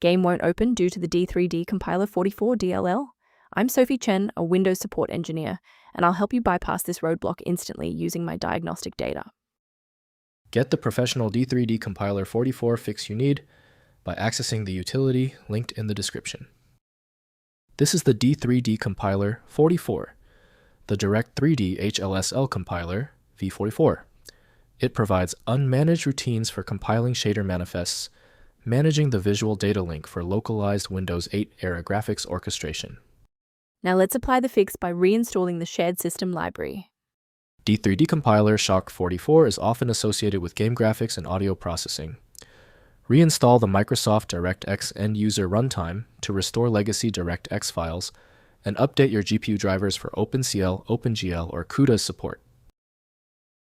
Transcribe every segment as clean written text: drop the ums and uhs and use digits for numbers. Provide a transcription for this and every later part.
Game won't open due to the D3D Compiler 44 DLL? I'm Sophie Chen, a Windows support engineer, and I'll help you bypass this roadblock instantly using my diagnostic data. Get the professional D3D Compiler 44 fix you need by accessing the utility linked in the description. This is the D3D Compiler 44, the Direct3D HLSL Compiler v44. It provides unmanaged routines for compiling shader manifests, managing the visual data link for localized Windows 8 era graphics orchestration. Now let's apply the fix by reinstalling the shared system library. D3D Compiler SHOC 44 is often associated with game graphics and audio processing. Reinstall the Microsoft DirectX End-User Runtime to restore legacy DirectX files and update your GPU drivers for OpenCL, OpenGL, or CUDA support.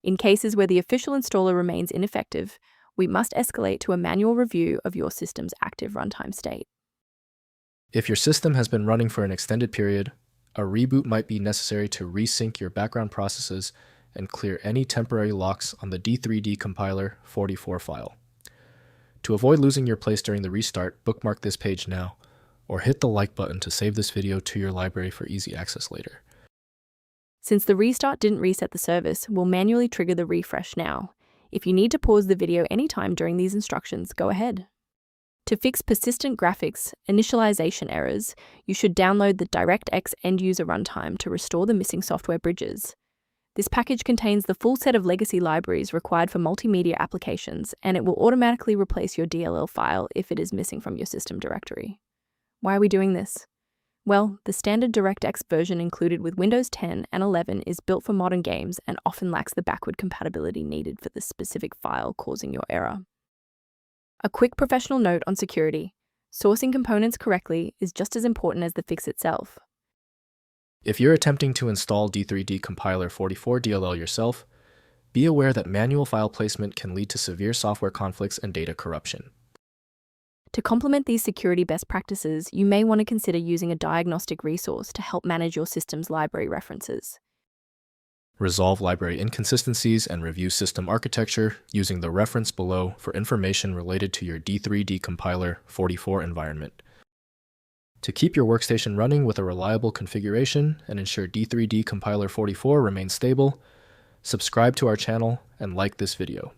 In cases where the official installer remains ineffective, we must escalate to a manual review of your system's active runtime state. If your system has been running for an extended period, a reboot might be necessary to resync your background processes and clear any temporary locks on the D3D Compiler 44 file. To avoid losing your place during the restart, bookmark this page now, or hit the like button to save this video to your library for easy access later. Since the restart didn't reset the service, we'll manually trigger the refresh now. If you need to pause the video anytime during these instructions, go ahead. To fix persistent graphics initialization errors, you should download the DirectX End-User Runtime to restore the missing software bridges. This package contains the full set of legacy libraries required for multimedia applications, and it will automatically replace your DLL file if it is missing from your system directory. Why are we doing this? Well, the standard DirectX version included with Windows 10 and 11 is built for modern games and often lacks the backward compatibility needed for the specific file causing your error. A quick professional note on security: sourcing components correctly is just as important as the fix itself. If you're attempting to install D3D Compiler 44 DLL yourself, be aware that manual file placement can lead to severe software conflicts and data corruption. To complement these security best practices, you may want to consider using a diagnostic resource to help manage your system's library references. Resolve library inconsistencies and review system architecture using the reference below for information related to your D3D Compiler 44 environment. To keep your workstation running with a reliable configuration and ensure D3D Compiler 44 remains stable, subscribe to our channel and like this video.